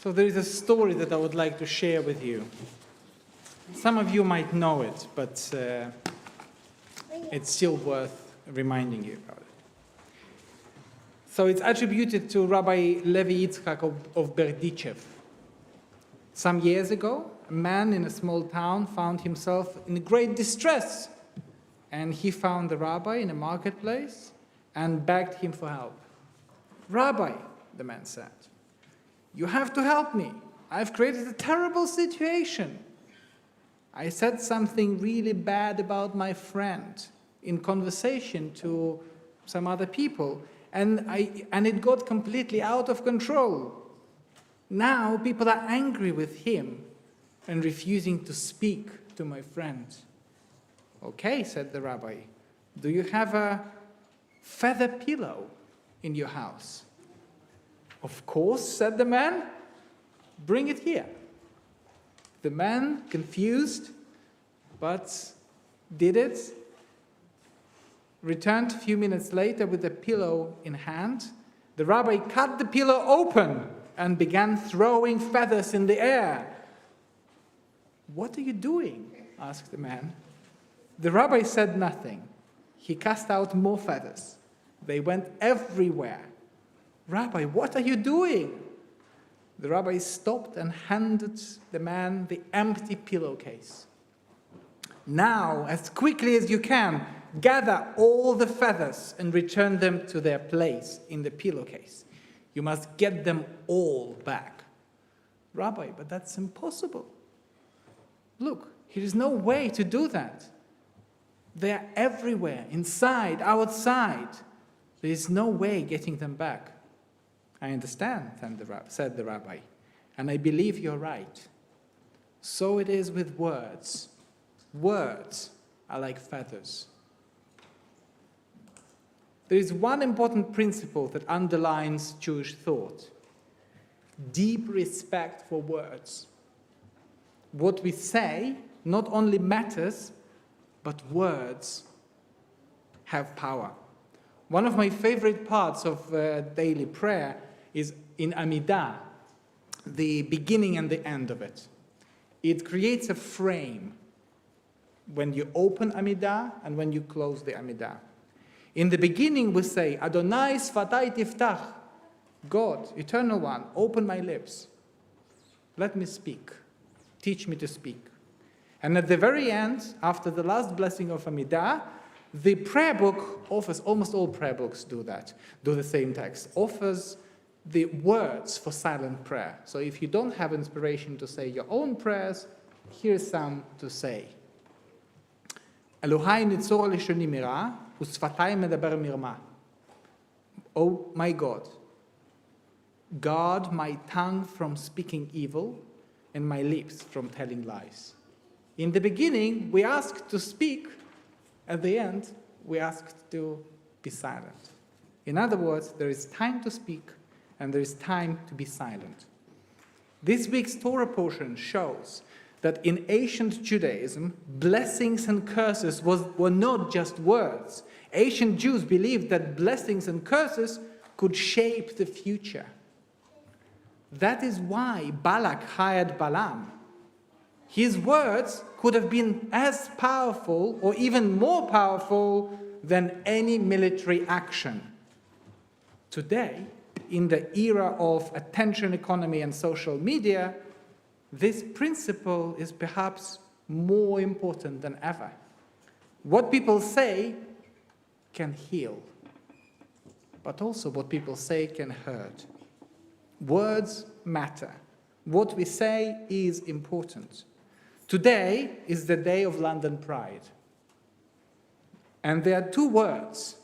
So there is a story that I would like to share with you. Some of you might know it, but it's still worth reminding you about it. So it's attributed to Rabbi Levi Yitzchak of Berdichev. Some years ago, a man in a small town found himself in great distress, and he found the rabbi in a marketplace and begged him for help. "Rabbi," the man said, "you have to help me. I've created a terrible situation. I said something really bad about my friend in conversation to some other people, and it got completely out of control. Now people are angry with him and refusing to speak to my friend." "Okay," said the rabbi, "do you have a feather pillow in your house?" "Of course," said the man. "Bring it here." The man, confused, but did it, returned a few minutes later with the pillow in hand. The rabbi cut the pillow open and began throwing feathers in the air. "What are you doing?" asked the man. The rabbi said nothing. He cast out more feathers. They went everywhere. "Rabbi, what are you doing?" The rabbi stopped and handed the man the empty pillowcase. "Now, as quickly as you can, gather all the feathers and return them to their place in the pillowcase. You must get them all back." "Rabbi, but that's impossible." "Look, there is no way to do that. They are everywhere, inside, outside. There is no way getting them back." "I understand," said the rabbi, "and I believe you're right. So it is with words. Words are like feathers." There is one important principle that underlines Jewish thought: deep respect for words. What we say not only matters, but words have power. One of my favorite parts of daily prayer is in Amidah, the beginning and the end of it. It creates a frame when you open Amidah and when you close the Amidah. In the beginning we say, "Adonai sfatai tiftach," God, Eternal One, open my lips. Let me speak. Teach me to speak. And at the very end, after the last blessing of Amidah, the prayer book offers, almost all prayer books do that, do the same text, offers the words for silent prayer. So if you don't have inspiration to say your own prayers, here's some to say. "Elohai nitzor lishoni mira, usfatai medaber mirma." Oh my God, guard my tongue from speaking evil and my lips from telling lies. In the beginning, we asked to speak. At the end, we asked to be silent. In other words, there is time to speak and there is time to be silent. This week's Torah portion shows that in ancient Judaism, blessings and curses were not just words. Ancient Jews believed that blessings and curses could shape the future. That is why Balak hired Balaam. His words could have been as powerful or even more powerful than any military action. Today, in the era of attention economy and social media, this principle is perhaps more important than ever. What people say can heal, but also what people say can hurt. Words matter. What we say is important. Today is the day of London Pride. And there are two words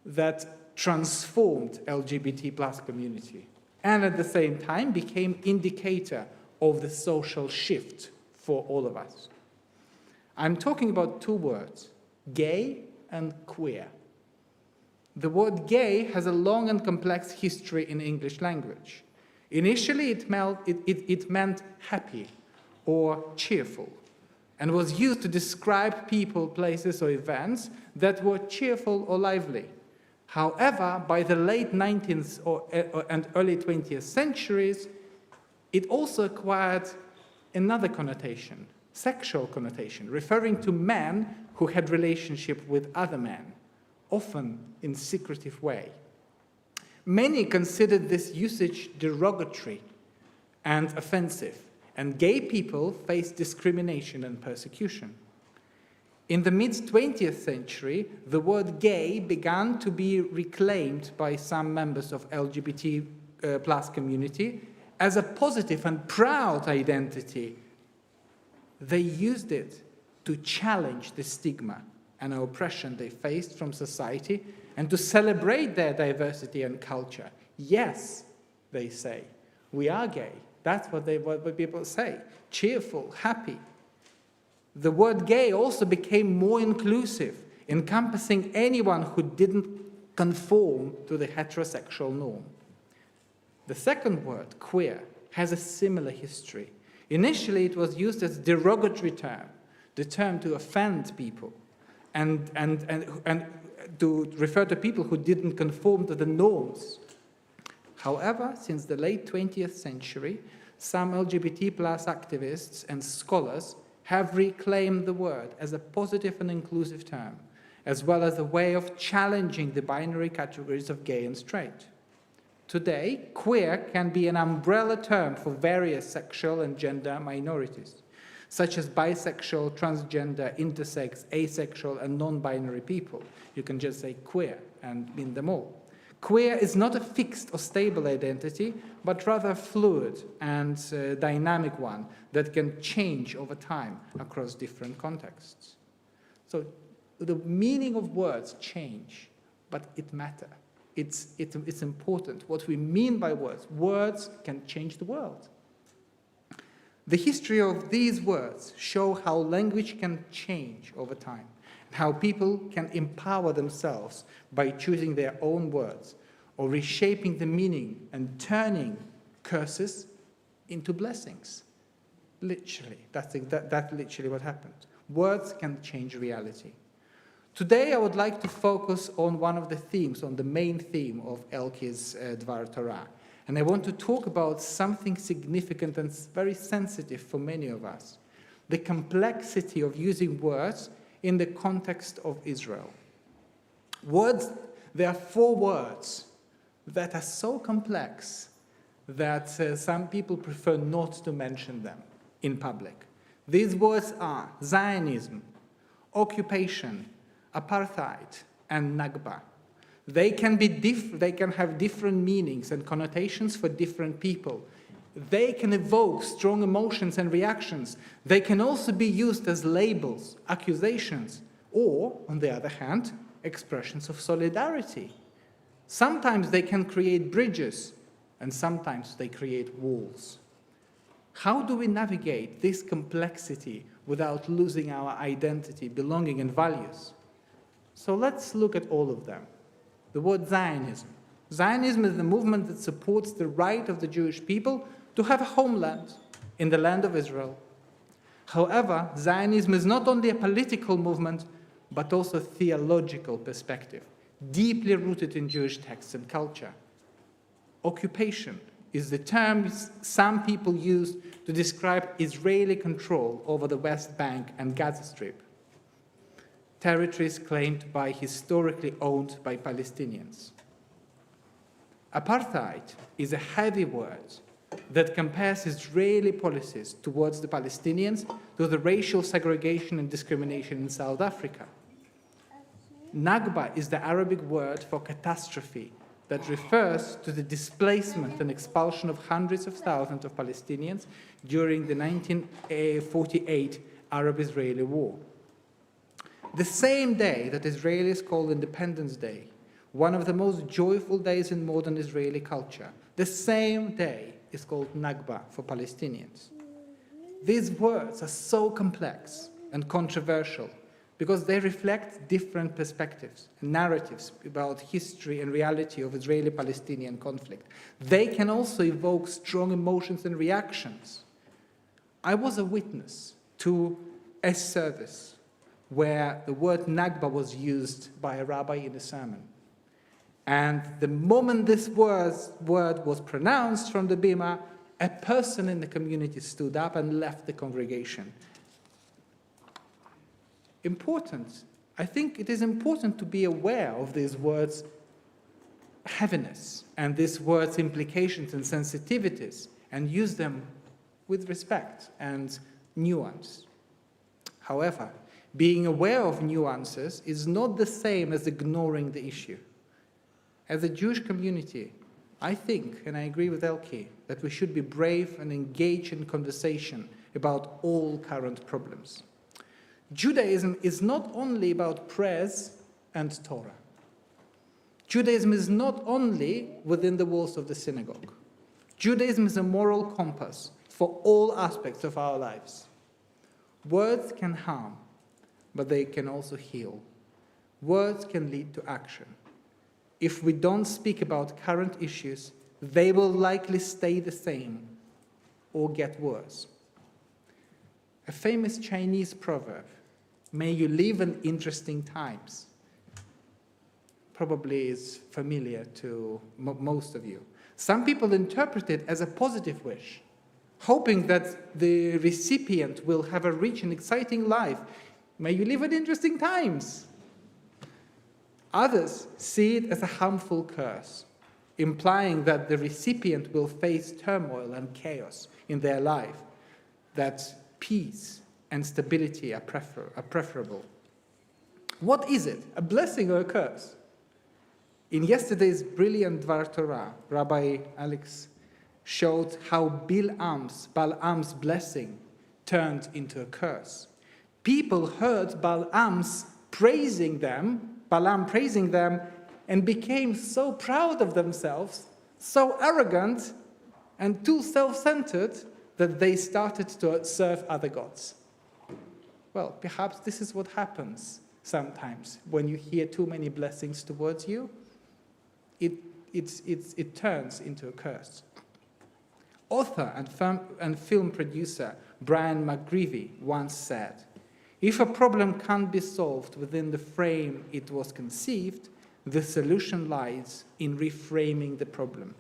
that transformed LGBT+ community and at the same time became indicator of the social shift for all of us. I'm talking about two words, gay and queer. The word gay has a long and complex history in English language. Initially, it meant happy or cheerful, and was used to describe people, places, or events that were cheerful or lively. However, by the late 19th and early 20th centuries, it also acquired another connotation, sexual connotation, referring to men who had relationship with other men, often in secretive way. Many considered this usage derogatory and offensive, and gay people faced discrimination and persecution. In the mid-20th century, the word gay began to be reclaimed by some members of LGBT plus community as a positive and proud identity. They used it to challenge the stigma and oppression they faced from society and to celebrate their diversity and culture. Yes, they say, we are gay. That's what people say. Cheerful, happy. The word gay also became more inclusive, encompassing anyone who didn't conform to the heterosexual norm. The second word, queer, has a similar history. Initially, it was used as a derogatory term, the term to offend people and to refer to people who didn't conform to the norms. However, since the late 20th century, some LGBT plus activists and scholars have reclaimed the word as a positive and inclusive term, as well as a way of challenging the binary categories of gay and straight. Today, queer can be an umbrella term for various sexual and gender minorities, such as bisexual, transgender, intersex, asexual, and non-binary people. You can just say queer and mean them all. Queer is not a fixed or stable identity, but rather a fluid and dynamic one that can change over time across different contexts. So the meaning of words change, but it matters. It's important. What we mean by words. Words can change the world. The history of these words show how language can change over time, and how people can empower themselves by choosing their own words, or reshaping the meaning and turning curses into blessings. Literally, that's literally what happened. Words can change reality. Today, I would like to focus on one of the themes, on the main theme of Elke's Dvar Torah. And I want to talk about something significant and very sensitive for many of us, the complexity of using words in the context of Israel. Words, there are 4 words that are so complex that some people prefer not to mention them in public. These words are Zionism, occupation, apartheid, and Nakba. They can have different meanings and connotations for different people. They can evoke strong emotions and reactions. They can also be used as labels, accusations, or, on the other hand, expressions of solidarity. Sometimes they can create bridges, and sometimes they create walls. How do we navigate this complexity without losing our identity, belonging, and values? So let's look at all of them. The word Zionism. Zionism is the movement that supports the right of the Jewish people to have a homeland in the land of Israel. However, Zionism is not only a political movement, but also a theological perspective, deeply rooted in Jewish texts and culture. Occupation is the term some people use to describe Israeli control over the West Bank and Gaza Strip, territories claimed by historically owned by Palestinians. Apartheid is a heavy word that compares Israeli policies towards the Palestinians to the racial segregation and discrimination in South Africa. Nakba is the Arabic word for catastrophe that refers to the displacement and expulsion of hundreds of thousands of Palestinians during the 1948 Arab-Israeli War. The same day that Israelis call Independence Day, one of the most joyful days in modern Israeli culture, the same day is called Nakba for Palestinians. These words are so complex and controversial because they reflect different perspectives and narratives about history and reality of Israeli-Palestinian conflict. They can also evoke strong emotions and reactions. I was a witness to a service where the word Nakba was used by a rabbi in a sermon. And the moment this word was pronounced from the bima, a person in the community stood up and left the congregation. Important. I think it is important to be aware of these words' heaviness and these words' implications and sensitivities, and use them with respect and nuance. However, being aware of nuances is not the same as ignoring the issue. As a Jewish community, I think, and I agree with Elke, that we should be brave and engage in conversation about all current problems. Judaism is not only about prayers and Torah. Judaism is not only within the walls of the synagogue. Judaism is a moral compass for all aspects of our lives. Words can harm, but they can also heal. Words can lead to action. If we don't speak about current issues, they will likely stay the same or get worse. A famous Chinese proverb, "May you live in interesting times," probably is familiar to most of you. Some people interpret it as a positive wish, hoping that the recipient will have a rich and exciting life. May you live in interesting times. Others see it as a harmful curse, implying that the recipient will face turmoil and chaos in their life, that peace and stability are preferable. What is it, a blessing or a curse? In yesterday's brilliant Dvar Torah, Rabbi Alex showed how Balaam's blessing turned into a curse. People heard Balaam praising them, and became so proud of themselves, so arrogant, and too self-centered that they started to serve other gods. Well, perhaps this is what happens sometimes when you hear too many blessings towards you. It turns into a curse. Author and film producer Brian McGreevy once said, "If a problem can't be solved within the frame it was conceived, the solution lies in reframing the problem.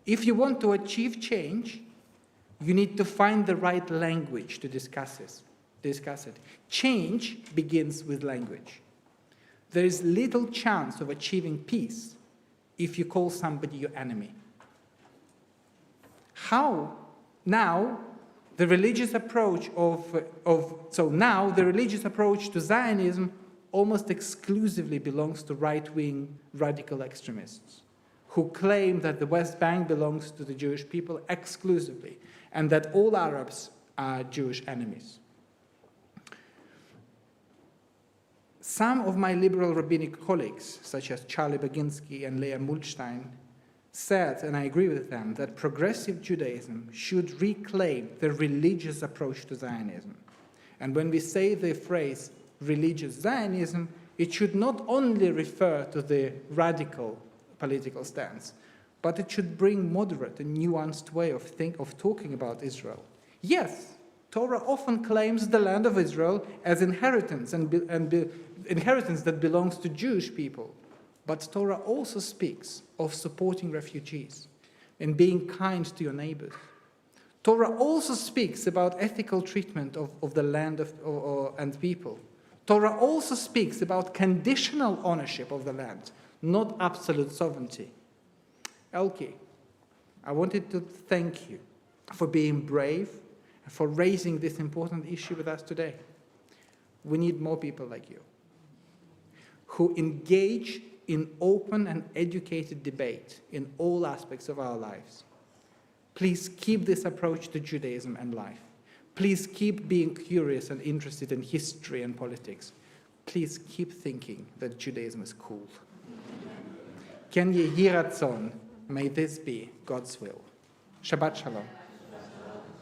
If you want to achieve change, you need to find the right language to discuss it. Change begins with language. There is little chance of achieving peace if you call somebody your enemy." How now the religious approach the religious approach to Zionism almost exclusively belongs to right-wing radical extremists who claim that the West Bank belongs to the Jewish people exclusively and that all Arabs are Jewish enemies. Some of my liberal rabbinic colleagues, such as Charlie Baginski and Leah Mulstein, said, and I agree with them, that progressive Judaism should reclaim the religious approach to Zionism. And when we say the phrase religious Zionism, it should not only refer to the radical political stance, but it should bring moderate and nuanced way of talking about Israel. Yes, Torah often claims the land of Israel as inheritance inheritance that belongs to Jewish people. But Torah also speaks of supporting refugees and being kind to your neighbors. Torah also speaks about ethical treatment of the land and people. Torah also speaks about conditional ownership of the land, not absolute sovereignty. Elke, I wanted to thank you for being brave and for raising this important issue with us today. We need more people like you who engage in open and educated debate in all aspects of our lives. Please keep this approach to Judaism and life. Please keep being curious and interested in history and politics. Please keep thinking that Judaism is cool. Ken Yehi Ratzon, may this be God's will. Shabbat Shalom.